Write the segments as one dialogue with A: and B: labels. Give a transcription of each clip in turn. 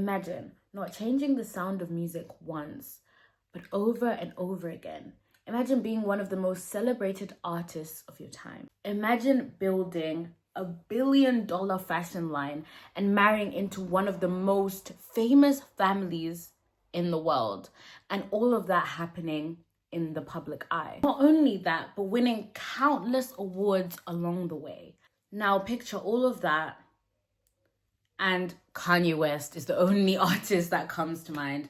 A: Imagine not changing the sound of music once, but over and over again. Imagine being one of the most celebrated artists of your time. Imagine building $1 billion fashion line and marrying into one of the most famous families in the world. And all of that happening in the public eye. Not only that, but winning countless awards along the way. Now picture all of that, and Kanye West is the only artist that comes to mind.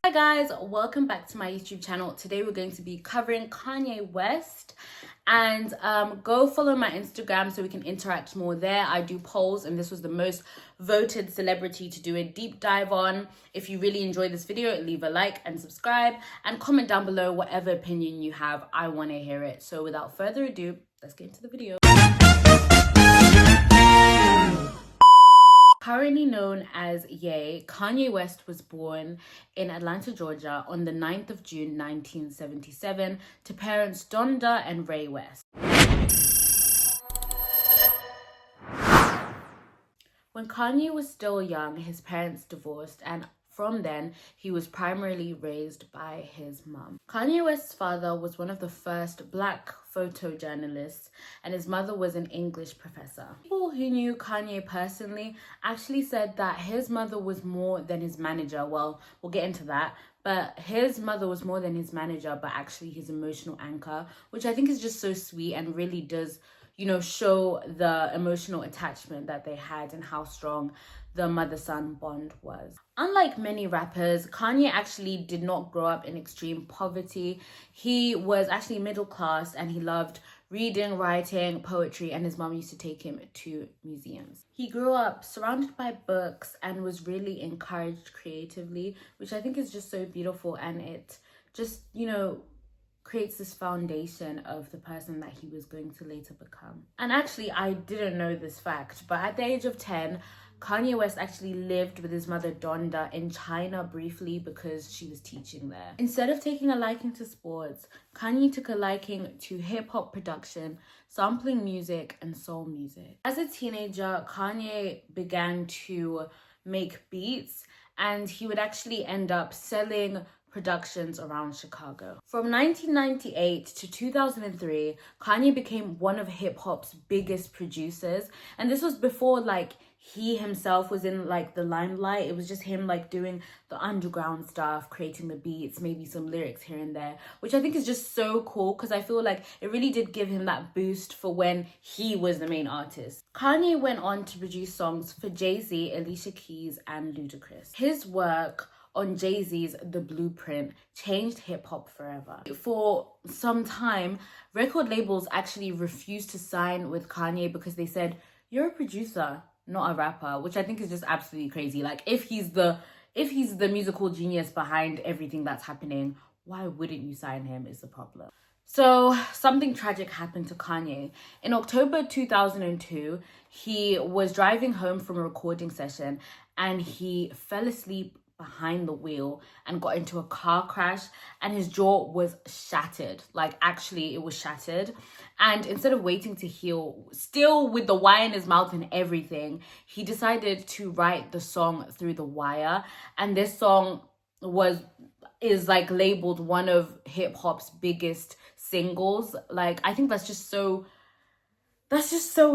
A: Hi guys, welcome back to my YouTube channel. Today we're going to be covering Kanye West, and go follow my Instagram so we can interact more there. I do polls, and this was the most voted celebrity to do a deep dive on. If you really enjoyed this video, leave a like and subscribe, and comment down below whatever opinion you have. I want to hear it. So without further ado, let's get into the video. Currently known as Ye, Kanye West was born in Atlanta, Georgia on the 9th of June 1977 to parents Donda and Ray West. When Kanye was still young, his parents divorced, and from then, he was primarily raised by his mom. Kanye West's father was one of the first Black photojournalists, and his mother was an English professor. People who knew Kanye personally actually said that his mother was more than his manager. Well, we'll get into that. But his mother was more than his manager, but actually his emotional anchor, which I think is just so sweet and really does, you know, show the emotional attachment that they had and how strong the mother-son bond was. Unlike many rappers, Kanye actually did not grow up in extreme poverty. He was actually middle class, and he loved reading, writing, poetry, and his mom used to take him to museums. He grew up surrounded by books and was really encouraged creatively, which I think is just so beautiful, and it just, you know, creates this foundation of the person that he was going to later become. And actually, I didn't know this fact, but at the age of 10, Kanye West actually lived with his mother Donda in China briefly because she was teaching there. Instead of taking a liking to sports, Kanye took a liking to hip-hop production, sampling music, and soul music. As a teenager, Kanye began to make beats, and he would actually end up selling productions around Chicago. From 1998 to 2003, Kanye became one of hip-hop's biggest producers, and this was before like he himself was in like the limelight. It was just him like doing the underground stuff, creating the beats, maybe some lyrics here and there, which I think is just so cool because I feel like it really did give him that boost for when he was the main artist. Kanye went on to produce songs for Jay-Z, Alicia Keys, and Ludacris. His work on Jay-Z's The Blueprint changed hip-hop forever. For some time, record labels actually refused to sign with Kanye because they said, "You're a producer, not a rapper," which I think is just absolutely crazy. Like, if he's the musical genius behind everything that's happening, why wouldn't you sign him is the problem. So something tragic happened to Kanye. In October 2002, he was driving home from a recording session and he fell asleep behind the wheel and got into a car crash, and his jaw was shattered. Like, actually it was shattered, and instead of waiting to heal, still with the wire in his mouth and everything, he decided to write the song Through the Wire. And this song is like labeled one of hip-hop's biggest singles. Like, I think that's just so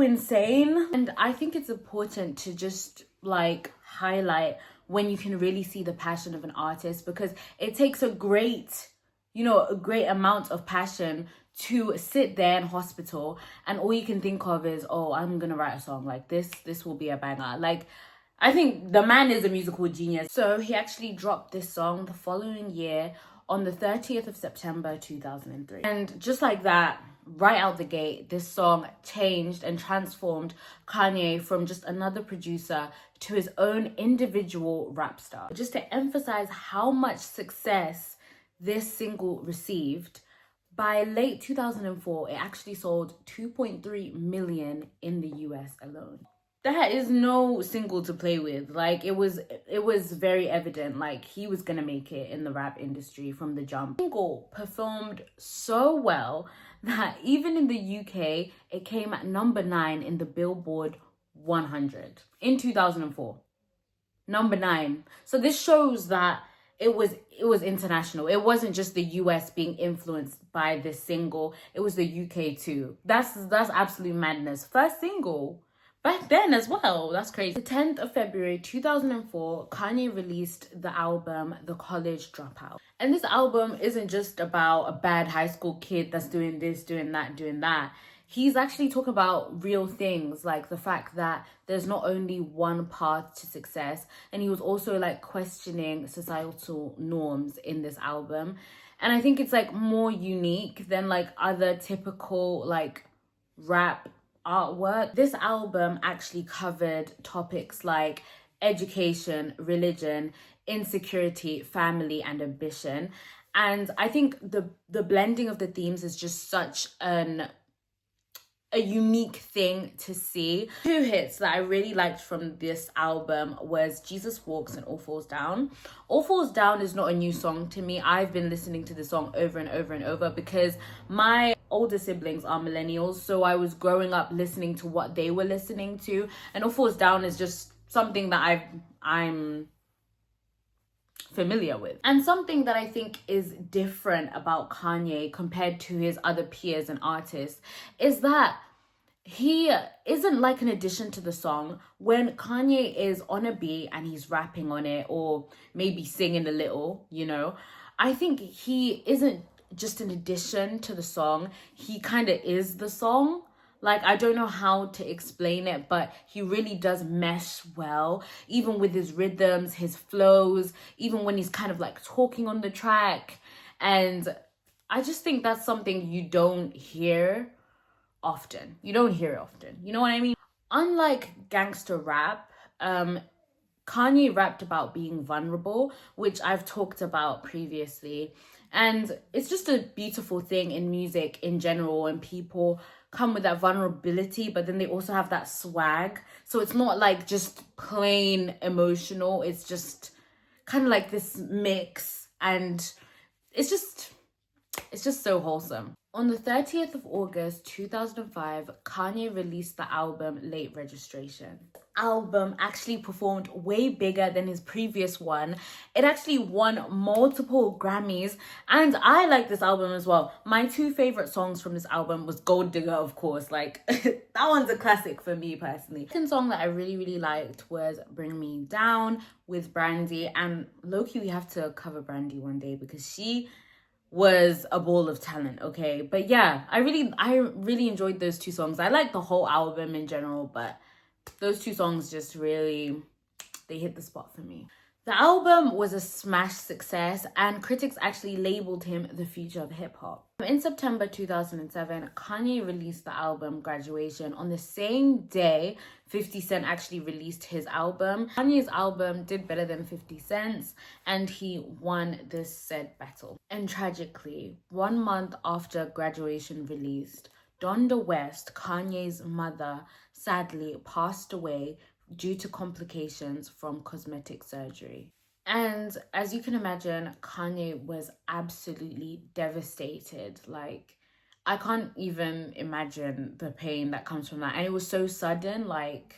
A: insane. And I think it's important to just like highlight when you can really see the passion of an artist, because it takes a great amount of passion to sit there in hospital and all you can think of is, oh, I'm gonna write a song like this will be a banger. Like, I think the man is a musical genius. So he actually dropped this song the following year on the 30th of September 2003, and just like that, right out the gate, this song changed and transformed Kanye from just another producer to his own individual rap star. Just to emphasize how much success this single received, by late 2004, it actually sold 2.3 million in the US alone. That is no single to play with. Like, it was very evident, like, he was gonna make it in the rap industry from the jump. The single performed so well that even in the UK, it came at number 9 in the Billboard 100 in 2004. Number 9. So this shows that it was international. It wasn't just the US being influenced by this single. It was the UK too. That's absolute madness. First single back then as well. That's crazy. The 10th of February 2004, Kanye released the album The College Dropout. And this album isn't just about a bad high school kid that's doing this, doing that, doing that. He's actually talking about real things, like the fact that there's not only one path to success, and he was also like questioning societal norms in this album. And I think it's like more unique than like other typical like rap artwork. This album actually covered topics like education, religion, insecurity, family, and ambition. And I think the blending of the themes is just such a unique thing to see. 2 hits that I really liked from this album was Jesus Walks and All Falls Down. All Falls Down is not a new song to me. I've been listening to the song over and over and over because my older siblings are millennials, so I was growing up listening to what they were listening to, and All Falls Down is just something that I'm familiar with. And something that I think is different about Kanye compared to his other peers and artists is that he isn't like an addition to the song. When Kanye is on a beat and he's rapping on it or maybe singing a little, I think he isn't just an addition to the song. He kind of is the song. Like, I don't know how to explain it, but he really does mesh well, even with his rhythms, his flows, even when he's kind of like talking on the track. And I just think that's something you don't hear often. You don't hear it often. You know what I mean? Unlike gangster rap, Kanye rapped about being vulnerable, which I've talked about previously. And it's just a beautiful thing in music in general, and people come with that vulnerability, but then they also have that swag. So it's not like just plain emotional. It's just kind of like this mix, and it's just so wholesome. On the 30th of August 2005, Kanye released the album Late Registration. Album actually performed way bigger than his previous one. It actually won multiple Grammys, and I like this album as well. My 2 favorite songs from this album was Gold Digger, of course. Like, that one's a classic for me personally. The second song that I really liked was Bring Me Down with Brandy, and low-key we have to cover Brandy one day because she was a ball of talent, okay? But yeah, I really enjoyed those 2 songs. I like the whole album in general, but those 2 songs just really, they hit the spot for me. The album was a smash success, and critics actually labeled him the future of hip-hop. In September 2007, Kanye released the album Graduation. On the same day, 50 Cent actually released his album. Kanye's album did better than 50 Cent's, and he won this said battle. And tragically, 1 month after Graduation released, Donda West, Kanye's mother, sadly passed away due to complications from cosmetic surgery. And as you can imagine, Kanye was absolutely devastated. Like, I can't even imagine the pain that comes from that. And it was so sudden, like,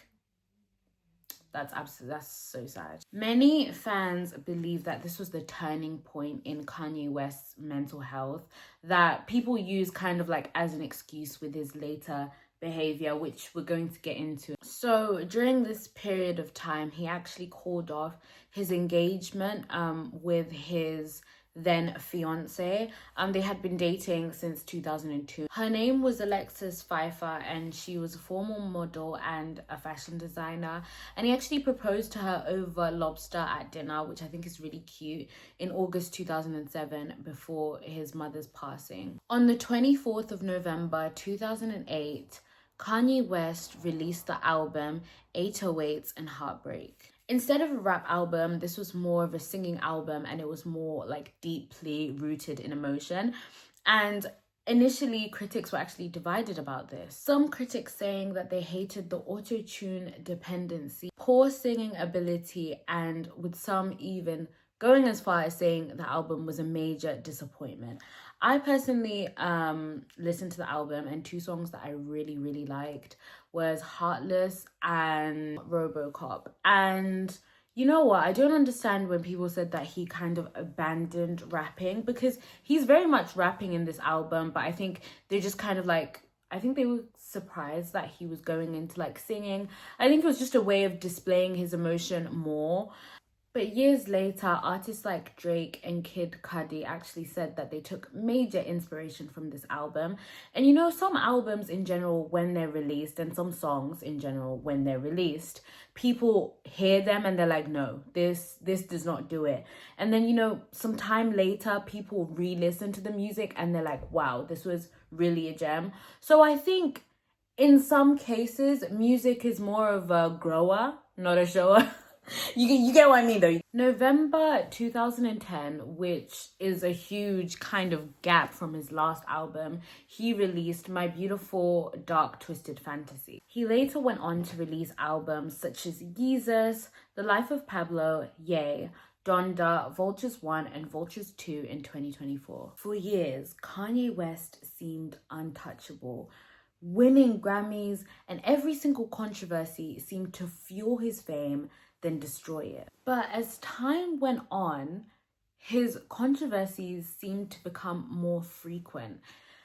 A: that's so sad. Many fans believe that this was the turning point in Kanye West's mental health, that people use kind of like as an excuse with his later behavior, which we're going to get into. So during this period of time, he actually called off his engagement with his then fiance. They had been dating since 2002. Her name was Alexis Pfeiffer, and she was a former model and a fashion designer. And he actually proposed to her over lobster at dinner, which I think is really cute, in August 2007 before his mother's passing. On the 24th of November 2008, Kanye West released the album 808s and Heartbreak. Instead of a rap album, this was more of a singing album, and it was more like deeply rooted in emotion. And initially, critics were actually divided about this. Some critics saying that they hated the auto-tune dependency, poor singing ability, and with some even going as far as saying the album was a major disappointment. I personally listened to the album, and two songs that I really, really liked was Heartless and Robocop. And you know what? I don't understand when people said that he kind of abandoned rapping, because he's very much rapping in this album, but I think they just kind of like, I think they were surprised that he was going into like singing. I think it was just a way of displaying his emotion more. But years later, artists like Drake and Kid Cudi actually said that they took major inspiration from this album. And you know, some albums in general, when they're released, and some songs in general, when they're released, people hear them and they're like, no, this does not do it. And then, you know, some time later, people re-listen to the music and they're like, wow, this was really a gem. So I think in some cases, music is more of a grower, not a shower. You get what I mean though. November 2010, which is a huge kind of gap from his last album, he released My Beautiful Dark Twisted Fantasy. He later went on to release albums such as Yeezus, The Life of Pablo, Yay, Donda, Vultures 1 and Vultures 2 in 2024. For years, Kanye West seemed untouchable, winning Grammys, and every single controversy seemed to fuel his fame, then destroy it. But as time went on, his controversies seemed to become more frequent.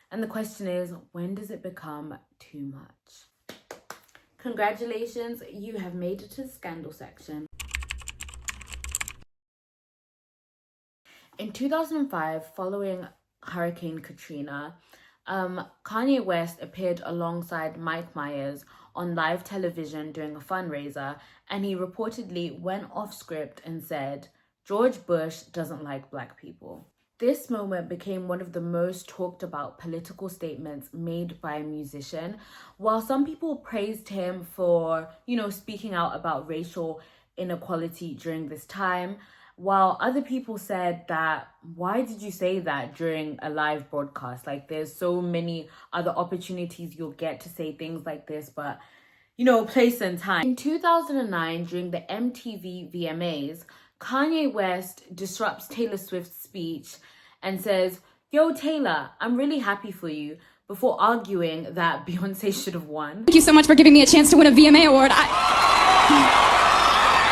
A: And the question is, when does it become too much? Congratulations, you have made it to the scandal section. In 2005, following Hurricane Katrina, Kanye West appeared alongside Mike Myers on live television during a fundraiser, and he reportedly went off script and said, "George Bush doesn't like black people." This moment became one of the most talked about political statements made by a musician. While some people praised him for, you know, speaking out about racial inequality during this time, while other people said that, why did you say that during a live broadcast? Like, there's so many other opportunities you'll get to say things like this, but, you know, place and time. In 2009, during the MTV VMAs, Kanye West disrupts Taylor Swift's speech and says, "Yo, Taylor, I'm really happy for you," before arguing that Beyonce should have won.
B: Thank you so much for giving me a chance to win a VMA award.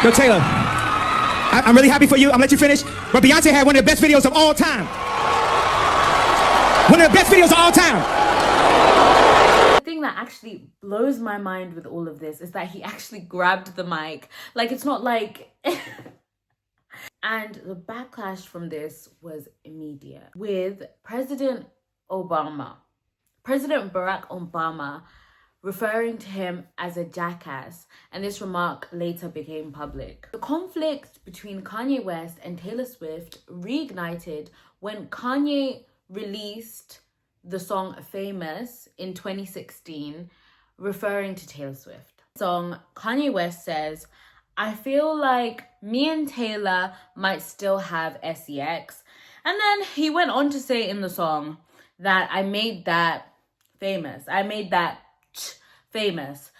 C: Yo, Taylor, I'm really happy for you. I'm gonna let you finish. But Beyonce had one of the best videos of all time. One of the best videos of all time.
A: The thing that actually blows my mind with all of this is that he actually grabbed the mic. Like, it's not like... And the backlash from this was immediate, with President Barack Obama referring to him as a jackass, and this remark later became public. The conflict between Kanye West and Taylor Swift reignited when Kanye released the song Famous in 2016, referring to Taylor Swift. The song, Kanye West says, "I feel like me and Taylor might still have sex." And then he went on to say in the song that I made that famous. I made that famous,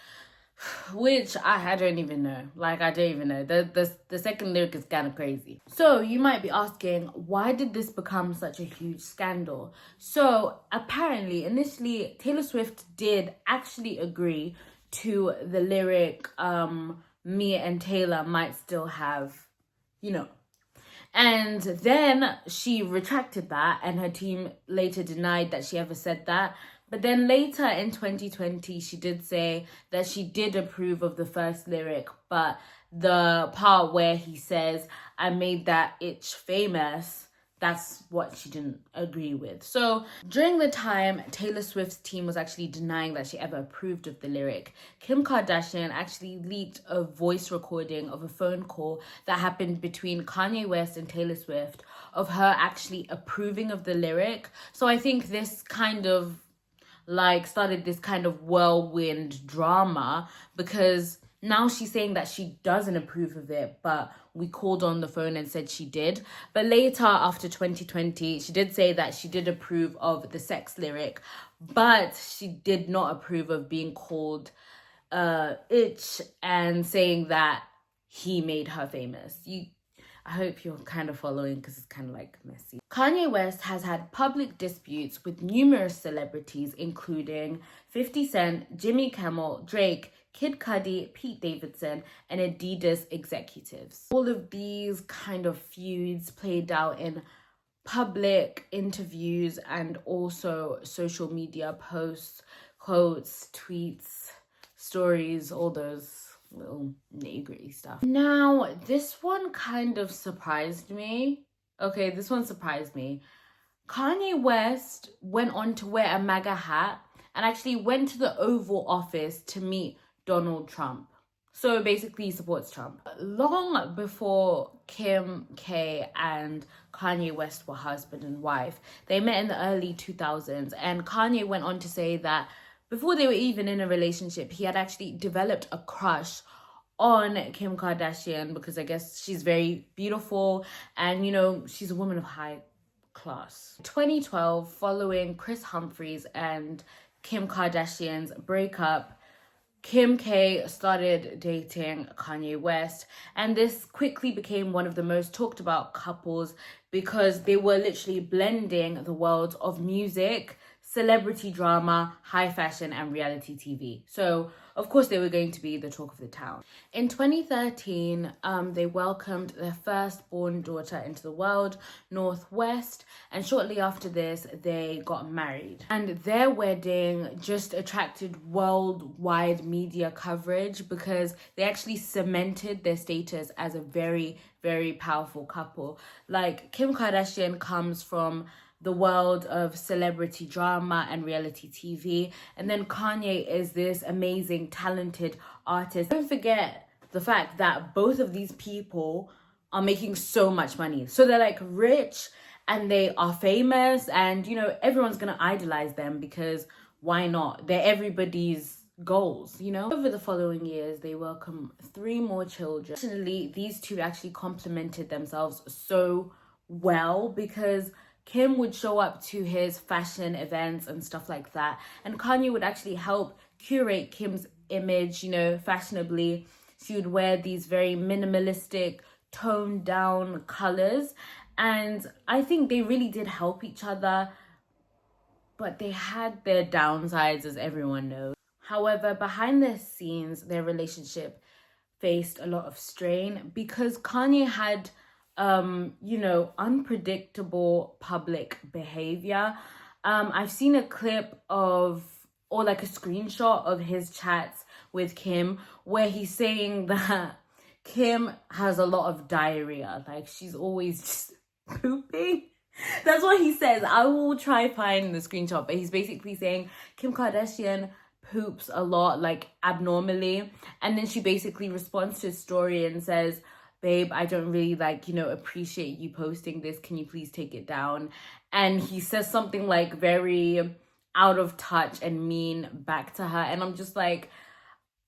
A: which I don't even know. Like, I don't even know. The second lyric is kind of crazy. So you might be asking, why did this become such a huge scandal? So apparently, initially, Taylor Swift did actually agree to the lyric, "Me and Taylor might still have," you know. And then she retracted that, and her team later denied that she ever said that. But then later in 2020, she did say that she did approve of the first lyric, but the part where he says, "I made that itch famous," that's what she didn't agree with. So during the time Taylor Swift's team was actually denying that she ever approved of the lyric, Kim Kardashian actually leaked a voice recording of a phone call that happened between Kanye West and Taylor Swift of her actually approving of the lyric. So I think this kind of like started this kind of whirlwind drama, because now she's saying that she doesn't approve of it, but we called on the phone and said she did. But later, after 2020, she did say that she did approve of the sex lyric, but she did not approve of being called itch and saying that he made her famous. I hope you're kind of following because it's kind of like messy. Kanye West has had public disputes with numerous celebrities, including 50 Cent, Jimmy Kimmel, Drake, Kid Cudi, Pete Davidson, and Adidas executives. All of these kind of feuds played out in public interviews and also social media posts, quotes, tweets, stories, all those little nitty-gritty stuff. Now, this one kind of surprised me. Okay, this one surprised me. Kanye West went on to wear a MAGA hat and actually went to the Oval Office to meet Donald Trump. So basically he supports Trump. Long before Kim K and Kanye West were husband and wife, they met in the early 2000s, and Kanye went on to say that before they were even in a relationship, he had actually developed a crush on Kim Kardashian because I guess she's very beautiful and, you know, she's a woman of high class. 2012, following Chris Humphries and Kim Kardashian's breakup, Kim K started dating Kanye West, and this quickly became one of the most talked about couples because they were literally blending the worlds of music, celebrity drama, high fashion, and reality TV. So, of course, they were going to be the talk of the town. In 2013, they welcomed their firstborn daughter into the world, Northwest, and shortly after this, they got married. And their wedding just attracted worldwide media coverage because they actually cemented their status as a very, very powerful couple. Like, Kim Kardashian comes from the world of celebrity drama and reality TV. And then Kanye is this amazing, talented artist. Don't forget the fact that both of these people are making so much money. So they're like rich and they are famous, and, you know, everyone's gonna idolize them because why not? They're everybody's goals, you know? Over the following years, they welcome 3 more children. Fortunately, these two actually complemented themselves so well because Kim would show up to his fashion events and stuff like that, and Kanye would actually help curate Kim's image, you know, fashionably. She would wear these very minimalistic, toned down colors, and I think they really did help each other, but they had their downsides, as everyone knows. However, behind the scenes, their relationship faced a lot of strain because Kanye had you know, unpredictable public behavior. I've seen a clip of, or like a screenshot of his chats with Kim where he's saying that Kim has a lot of diarrhea. Like, she's always just pooping. That's what he says. I will try find the screenshot, but he's basically saying Kim Kardashian poops a lot, like abnormally. And then she basically responds to his story and says, babe, I don't really appreciate you posting this. Can you please take it down? And he says something like very out of touch and mean back to her. And I'm just like,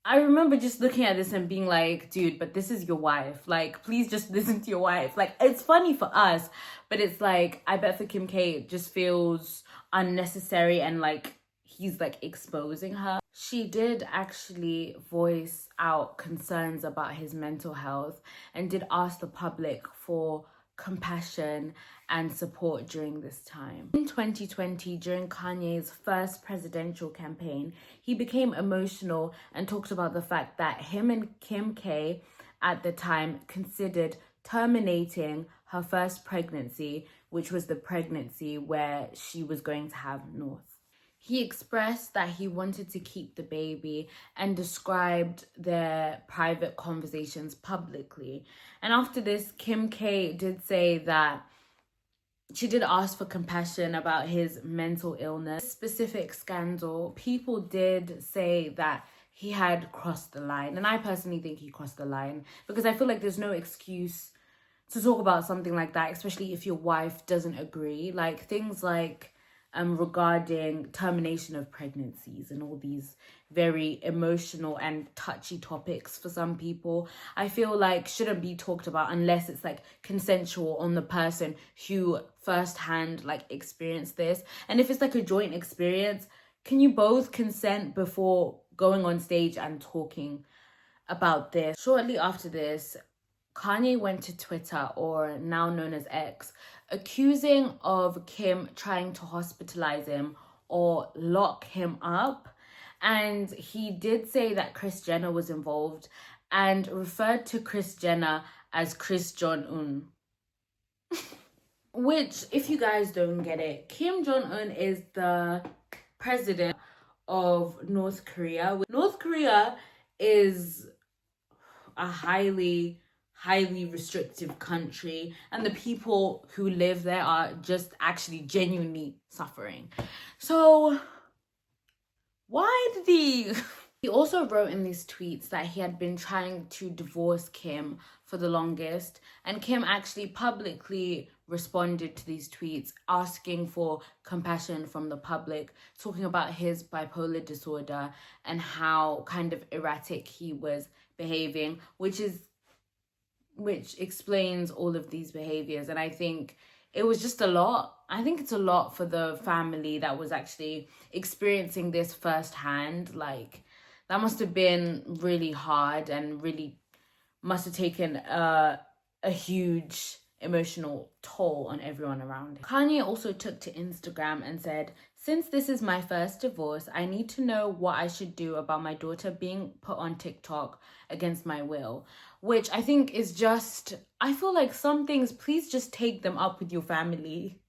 A: I remember just looking at this and being like, dude, but this is your wife. Like, please just listen to your wife. Like, it's funny for us, but it's like, I bet for Kim K, it just feels unnecessary and like he's like exposing her. She did actually voice out concerns about his mental health and did ask the public for compassion and support during this time. In 2020, during Kanye's first presidential campaign, he became emotional and talked about the fact that him and Kim K at the time considered terminating her first pregnancy, which was the pregnancy where she was going to have North. He expressed that he wanted to keep the baby and described their private conversations publicly. And after this, Kim K did say that she did ask for compassion about his mental illness. This specific scandal, people did say that he had crossed the line. And I personally think he crossed the line because I feel like there's no excuse to talk about something like that, especially if your wife doesn't agree. Like things like regarding termination of pregnancies and all these very emotional and touchy topics for some people, I feel like shouldn't be talked about unless it's like consensual on the person who firsthand like experienced this. And if it's like a joint experience, can you both consent before going on stage and talking about this? Shortly after this, Kanye went to Twitter, or now known as X, accusing of Kim trying to hospitalize him or lock him up. And he did say that Kris Jenner was involved and referred to Kris Jenner as Kris Jong-un. Which, if you guys don't get it, Kim Jong-un is the president of North Korea. North Korea is a highly restrictive country, and the people who live there are just actually genuinely suffering. So why did he he also wrote in these tweets that he had been trying to divorce Kim for the longest, and Kim actually publicly responded to these tweets asking for compassion from the public, talking about his bipolar disorder and how kind of erratic he was behaving, which explains all of these behaviors. And I think it was just a lot. I think it's a lot for the family that was actually experiencing this firsthand. Like, that must have been really hard and really must have taken a huge emotional toll on everyone around him. Kanye also took to Instagram and said, "Since this is my first divorce, I need to know what I should do about my daughter being put on TikTok against my will." Which I think is just, I feel like some things, please just take them up with your family.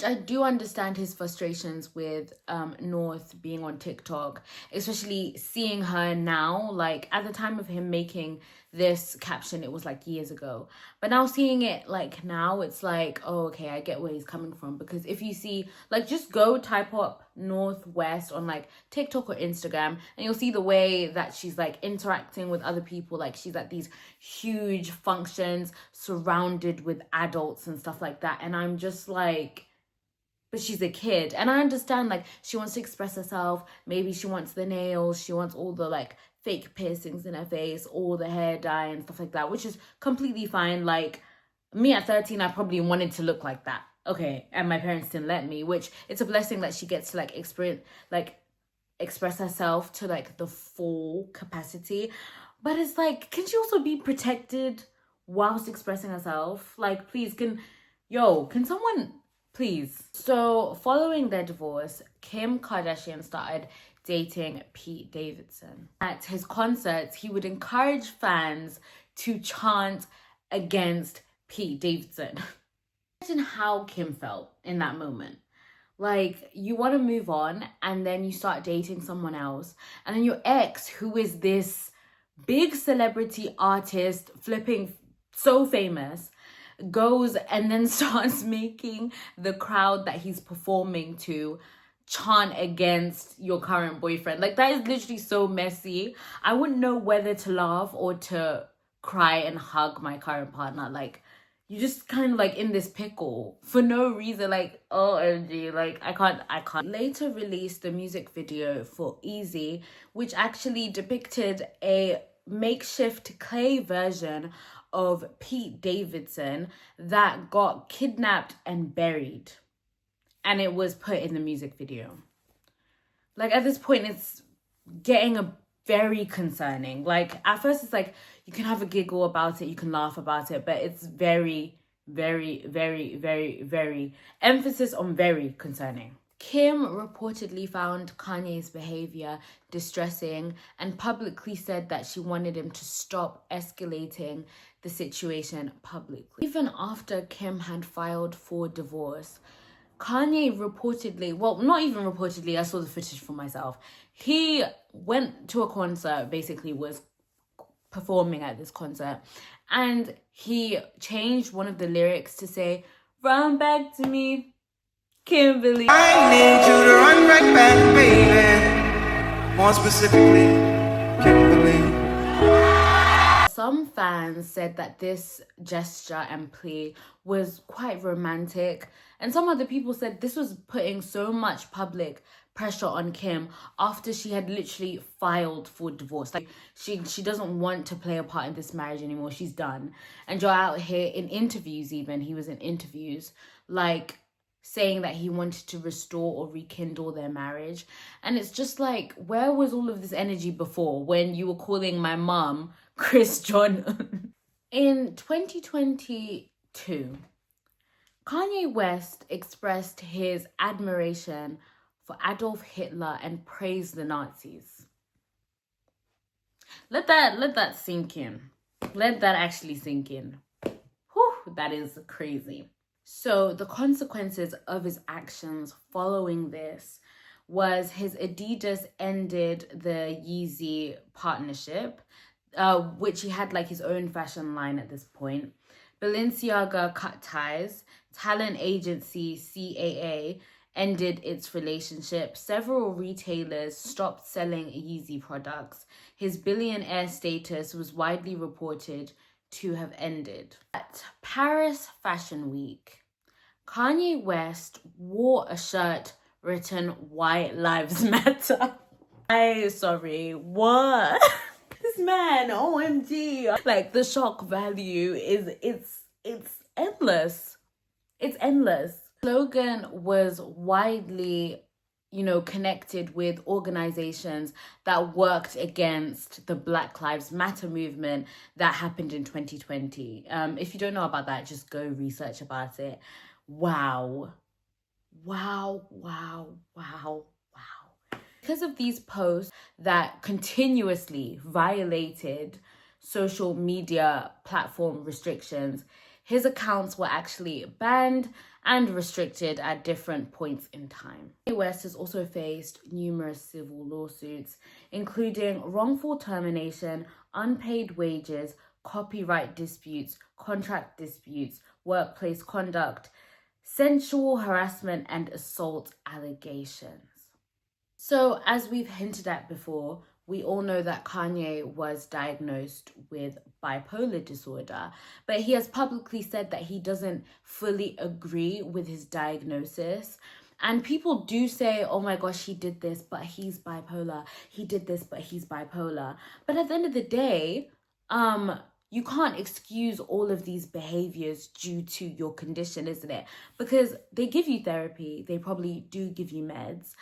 A: I do understand his frustrations with North being on TikTok, especially seeing her now. Like, at the time of him making this caption, it was like years ago, but now seeing it like now, it's like, oh, okay, I get where he's coming from. Because if you see, like, just go type up Northwest on like TikTok or Instagram, and you'll see the way that she's like interacting with other people. Like, she's at these huge functions surrounded with adults and stuff like that, and I'm just like, but she's a kid. And I understand, like, she wants to express herself. Maybe she wants the nails, she wants all the like fake piercings in her face, all the hair dye and stuff like that, which is completely fine. Like, me at 13, I probably wanted to look like that, okay, and my parents didn't let me, which it's a blessing that she gets to like express herself to like the full capacity. But it's like, can she also be protected whilst expressing herself? Like, please, can someone please? So following their divorce, Kim Kardashian started dating Pete Davidson. At his concerts, he would encourage fans to chant against Pete Davidson. Imagine how Kim felt in that moment. Like, you want to move on, and then you start dating someone else, and then your ex, who is this big celebrity artist, flipping so famous, goes and then starts making the crowd that he's performing to chant against your current boyfriend. Like, that is literally so messy. I wouldn't know whether to laugh or to cry and hug my current partner. Like, you just kind of like in this pickle for no reason. Like, OMG, like, I can't. Later released the music video for Easy, which actually depicted a makeshift clay version of Pete Davidson that got kidnapped and buried, and it was put in the music video. Like, at this point, it's getting a very concerning. Like, at first it's like you can have a giggle about it, you can laugh about it, but it's very, very, very, very, very, emphasis on very concerning. Kim reportedly found Kanye's behavior distressing and publicly said that she wanted him to stop escalating the situation publicly. Even after Kim had filed for divorce, Kanye reportedly, well, not even reportedly, I saw the footage for myself. He went to a concert, basically was performing at this concert, and he changed one of the lyrics to say, "Run back to me, Kimberly."
D: I need you to run right back, baby. More specifically, Kimberly.
A: Some fans said that this gesture and plea was quite romantic, and some other people said this was putting so much public pressure on Kim after she had literally filed for divorce. Like, she doesn't want to play a part in this marriage anymore. She's done. And you're out here in interviews, even he was in interviews, like saying that he wanted to restore or rekindle their marriage. And it's just like, where was all of this energy before when you were calling my mom Chris John? In 2022, Kanye West expressed his admiration for Adolf Hitler and praised the Nazis. Let that sink in. Let that actually sink in. Whew, that is crazy. So the consequences of his actions following this was his Adidas ended the Yeezy partnership, which he had like his own fashion line at this point. Balenciaga cut ties. Talent agency CAA ended its relationship. Several retailers stopped selling Yeezy products. His billionaire status was widely reported to have ended. At Paris Fashion Week, Kanye West wore a shirt written "White Lives Matter." Sorry, what? This man, OMG. Like, the shock value is, it's endless. It's endless. The slogan was widely, connected with organizations that worked against the Black Lives Matter movement that happened in 2020. If you don't know about that, just go research about it. Wow. Wow, wow, wow, wow. Because of these posts that continuously violated social media platform restrictions, his accounts were actually banned and restricted at different points in time. Kanye West has also faced numerous civil lawsuits, including wrongful termination, unpaid wages, copyright disputes, contract disputes, workplace conduct, sexual harassment, and assault allegations. So, as we've hinted at before, we all know that Kanye was diagnosed with bipolar disorder, but he has publicly said that he doesn't fully agree with his diagnosis. And people do say, oh my gosh, he did this, but he's bipolar. He did this, but he's bipolar. But at the end of the day, you can't excuse all of these behaviors due to your condition, isn't it? Because they give you therapy, they probably do give you meds.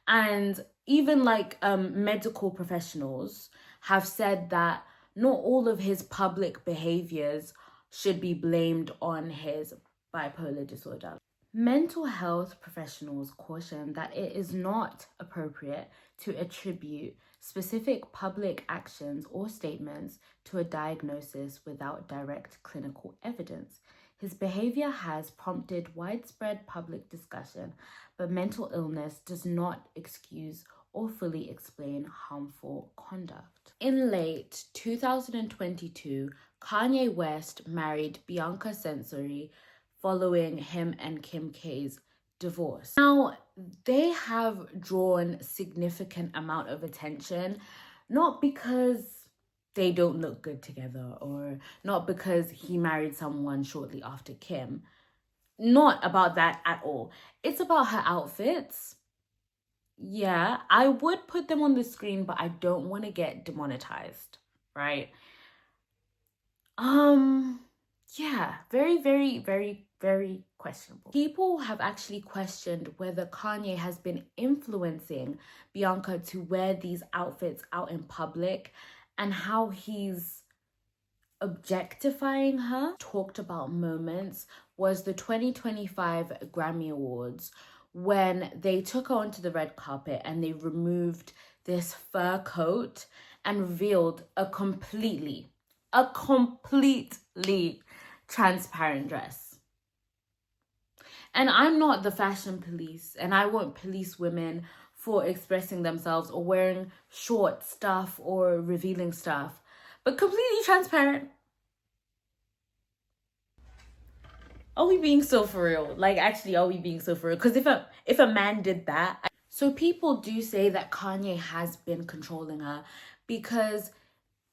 A: And even like medical professionals have said that not all of his public behaviors should be blamed on his bipolar disorder. Mental health professionals caution that it is not appropriate to attribute specific public actions or statements to a diagnosis without direct clinical evidence. His behavior has prompted widespread public discussion, but mental illness does not excuse or fully explain harmful conduct. In late 2022, Kanye West married Bianca Censori following him and Kim K's divorce. Now, they have drawn significant amount of attention, not because they don't look good together or not because he married someone shortly after Kim. Not about that at all. It's about her outfits. Yeah, I would put them on the screen, but I don't want to get demonetized, right? Yeah, very, very, very, very questionable. People have actually questioned whether Kanye has been influencing Bianca to wear these outfits out in public and how he's objectifying her. Talked about moments was the 2025 Grammy Awards when they took her onto the red carpet and they removed this fur coat and revealed a completely transparent dress. And I'm not the fashion police, and I won't police women for expressing themselves or wearing short stuff or revealing stuff, but completely transparent. Are we being so for real? Like, actually, are we being so for real? Because if a man did that... So people do say that Kanye has been controlling her because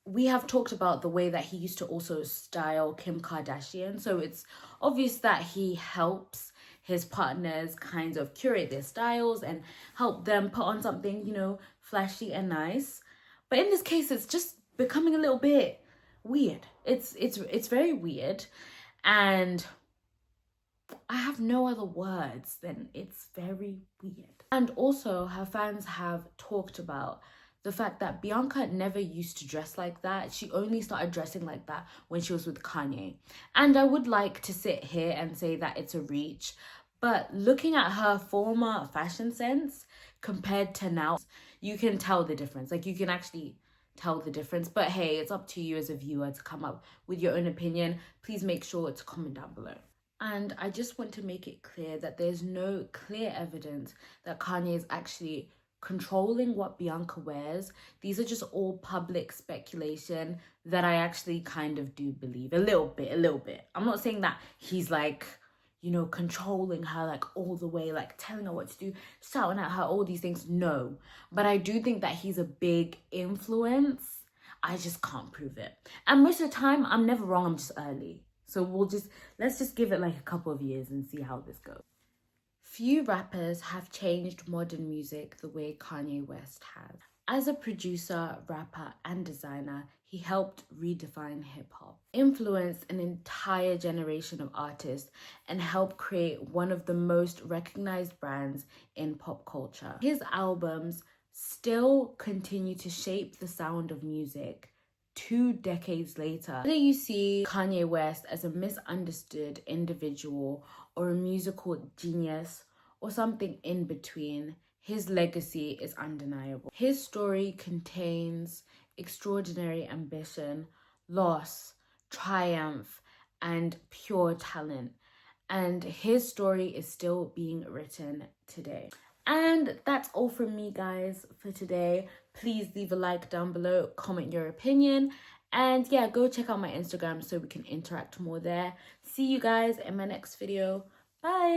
A: we have talked about the way that he used to also style Kim Kardashian. So it's obvious that he helps his partners kind of curate their styles and help them put on something, flashy and nice. But in this case, it's just becoming a little bit weird. It's very weird. And I have no other words, then it's very weird. And also her fans have talked about the fact that Bianca never used to dress like that. She only started dressing like that when she was with Kanye. And I would like to sit here and say that it's a reach, but looking at her former fashion sense compared to now, you can tell the difference. Like, you can actually tell the difference. But hey, it's up to you as a viewer to come up with your own opinion. Please make sure to comment down below. And I just want to make it clear that there's no clear evidence that Kanye is actually controlling what Bianca wears. These are just all public speculation that I actually kind of do believe a little bit. I'm not saying that he's like, you know, controlling her like all the way, like telling her what to do, shouting at her, all these things. No, but I do think that he's a big influence. I just can't prove it. And most of the time, I'm never wrong, I'm just early. So let's just give it like a couple of years and see how this goes. Few rappers have changed modern music the way Kanye West has. As a producer, rapper, and designer, he helped redefine hip-hop, influenced an entire generation of artists, and helped create one of the most recognized brands in pop culture. His albums still continue to shape the sound of music 2 decades later. Whether you see Kanye West as a misunderstood individual or a musical genius or something in between, his legacy is undeniable. His story contains extraordinary ambition, loss, triumph, and pure talent. And his story is still being written today. And that's all from me, guys, for today. Please leave a like down below, comment your opinion, and yeah, go check out my Instagram so we can interact more there. See you guys in my next video. Bye.